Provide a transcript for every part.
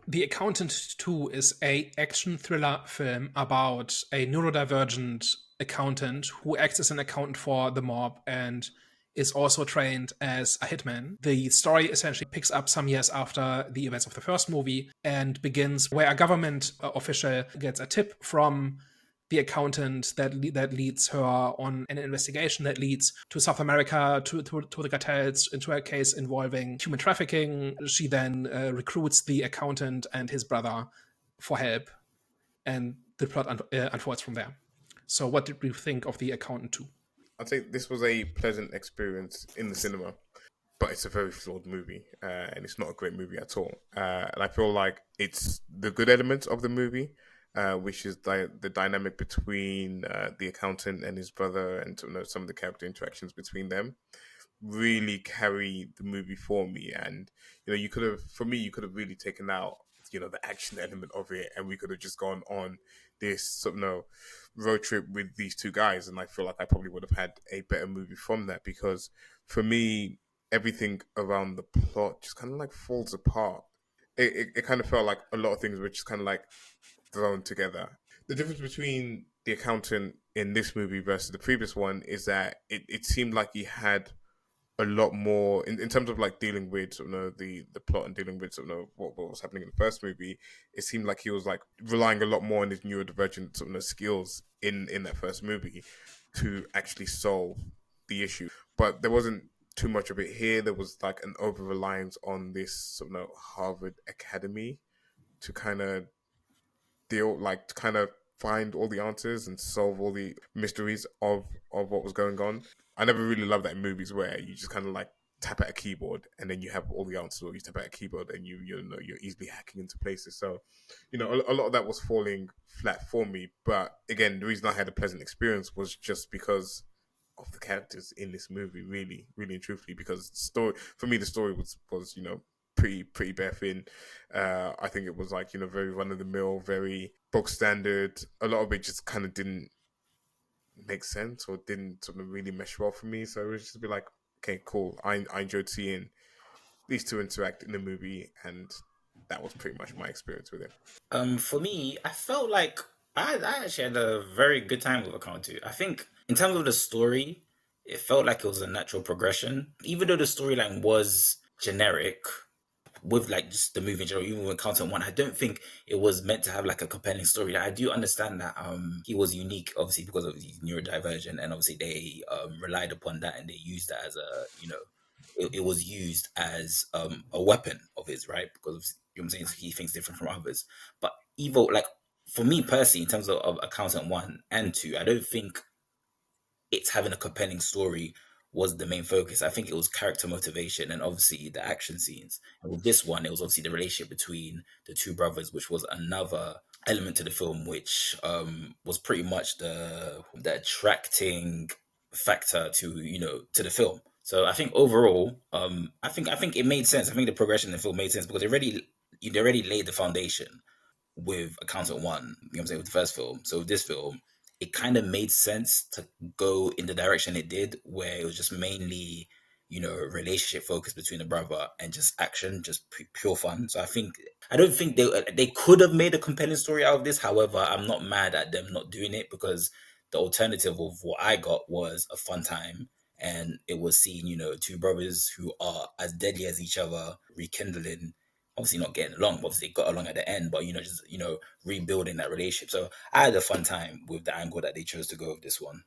The Accountant 2 is a action thriller film about a neurodivergent accountant who acts as an accountant for the mob and is also trained as a hitman. The story essentially picks up some years after the events of the first movie and begins where a government official gets a tip from the accountant that leads her on an investigation that leads to South America, to the cartels, into a case involving human trafficking. She then recruits the accountant and his brother for help, and the plot unfolds from there. So, what did you think of The Accountant 2? I'd say this was a pleasant experience in the cinema, but it's a very flawed movie, and it's not a great movie at all. And I feel like it's the good elements of the movie, which is the dynamic between the accountant and his brother, and some of the character interactions between them, really carry the movie for me. And you could have, for me, you could have really taken out the action element of it, and we could have just gone on this road trip with these two guys, and I feel like I probably would have had a better movie from that, because for me, everything around the plot just kind of like falls apart. It kind of felt like a lot of things were just kind of like thrown together. The difference between the accountant in this movie versus the previous one is that it seemed like he had a lot more in terms of like dealing with the plot and dealing with what was happening in the first movie. It seemed like he was like relying a lot more on his neurodivergent skills in that first movie to actually solve the issue. But there wasn't too much of it here. There was like an over reliance on this Harvard Academy to kind of to kind of find all the answers and solve all the mysteries of what was going on. I never really loved that in movies where you just kind of like tap at a keyboard and then you have all the answers, or you tap at a keyboard and you're easily hacking into places. So, a lot of that was falling flat for me. But again, the reason I had a pleasant experience was just because of the characters in this movie, really, really and truthfully. Because the story was pretty bare thin. I think it was like very run of the mill, very bog standard. A lot of it just kind of didn't make sense or didn't really mesh well for me. So it was just a bit like, okay, cool. I enjoyed seeing these two interact in the movie, and that was pretty much my experience with it. For me, I felt like I actually had a very good time with Account 2. I think in terms of the story, it felt like it was a natural progression. Even though the storyline was generic, with like just the movie in general, even with Accountant 1, I don't think it was meant to have like a compelling story. I do understand that he was unique, obviously, because of his neurodivergent, and obviously they relied upon that and they used that as it was used as a weapon of his, right? Because I'm saying, he thinks different from others. But evil, like for me personally, in terms of Accountant 1 and 2, I don't think it's having a compelling story was the main focus. I think it was character motivation and obviously the action scenes. And with this one, it was obviously the relationship between the two brothers, which was another element to the film, which was pretty much the attracting factor to the film. So I think overall, I think it made sense. I think the progression in the film made sense because they already laid the foundation with Accountant 1, I'm saying, with the first film. So with this film, it kind of made sense to go in the direction it did, where it was just mainly, relationship focused between the brother and just action, just pure fun. So I don't think they could have made a compelling story out of this. However, I'm not mad at them not doing it, because the alternative of what I got was a fun time. And it was seeing, two brothers who are as deadly as each other, rekindling, obviously not getting along, but obviously got along at the end, but just rebuilding that relationship. So I had a fun time with the angle that they chose to go with this one.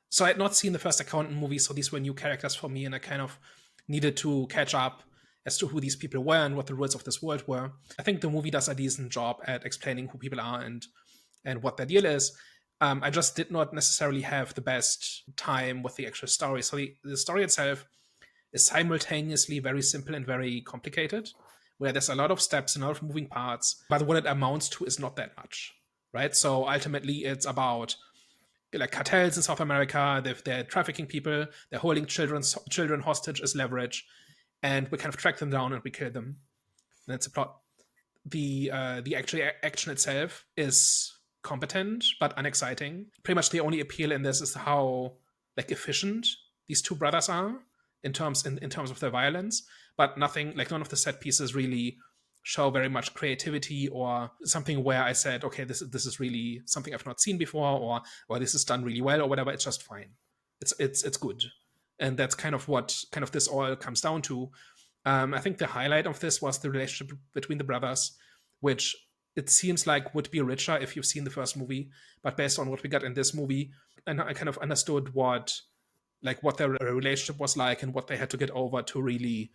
So I had not seen the first Accountant movie, so these were new characters for me, and I kind of needed to catch up as to who these people were and what the rules of this world were. I think the movie does a decent job at explaining who people are and what their deal is. I just did not necessarily have the best time with the actual story. So the story itself is simultaneously very simple and very complicated, where there's a lot of steps and a lot of moving parts, but what it amounts to is not that much, right? So ultimately, it's about like cartels in South America. They're trafficking people. They're holding children hostage as leverage, and we kind of track them down and we kill them. And that's a plot. The actual action itself is competent but unexciting. Pretty much the only appeal in this is how like efficient these two brothers are in terms of their violence, but nothing like none of the set pieces really show very much creativity or something where I said, okay, this is really something I've not seen before, or this is done really well or whatever. It's just fine. It's good, and that's kind of what this all comes down to. I think the highlight of this was the relationship between the brothers, which it seems like would be richer if you've seen the first movie, but based on what we got in this movie, and I kind of understood what their relationship was like and what they had to get over to really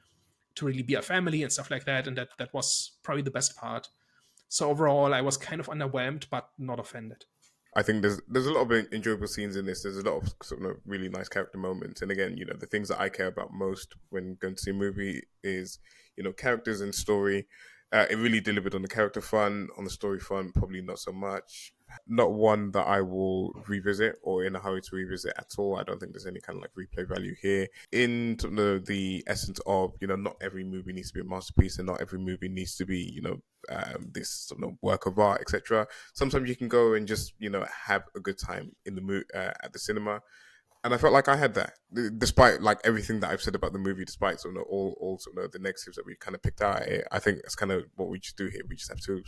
be a family and stuff like that, and that was probably the best part. So overall, I was kind of underwhelmed, but not offended. I think there's a lot of enjoyable scenes in this. There's a lot of sort of really nice character moments, and again, the things that I care about most when going to see a movie is characters and story. It really delivered on the character front, on the story front, probably not so much. Not one that I will revisit or in a hurry to revisit at all. I don't think there's any kind of replay value here. In the essence of not every movie needs to be a masterpiece, and not every movie needs to be this sort of work of art, etc. Sometimes you can go and just have a good time in the at the cinema. And I felt like I had that, despite everything that I've said about the movie, despite all the negatives that we kind of picked out. I think that's kind of what we just do here. We just have to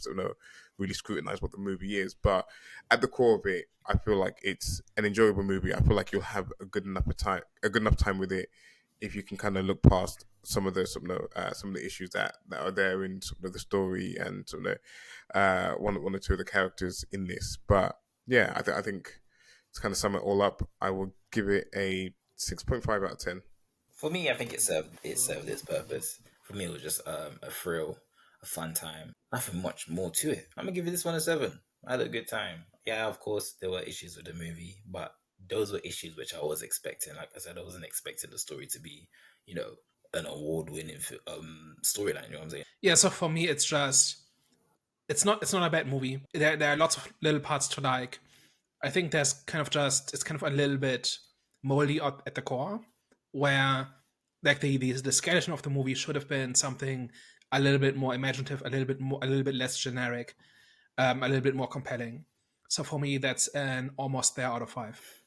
really scrutinize what the movie is. But at the core of it, I feel like it's an enjoyable movie. I feel like you'll have a good enough time with it if you can kind of look past some of the issues that are there in the story and one or two of the characters in this. But yeah, I think. To kind of sum it all up, I will give it a 6.5 out of 10. For me, I think it served its purpose. For me, it was just a thrill, a fun time. Nothing much more to it. I'm going to give this one a 7. I had a good time. Yeah, of course, there were issues with the movie, but those were issues which I was expecting. Like I said, I wasn't expecting the story to be, an award-winning storyline. You know what I'm saying? Yeah, so for me, it's not a bad movie. There are lots of little parts to like. I think it's kind of a little bit moldy at the core, where the skeleton of the movie should have been something a little bit more imaginative, a little bit less generic, a little bit more compelling. So for me, that's an almost there out of 5.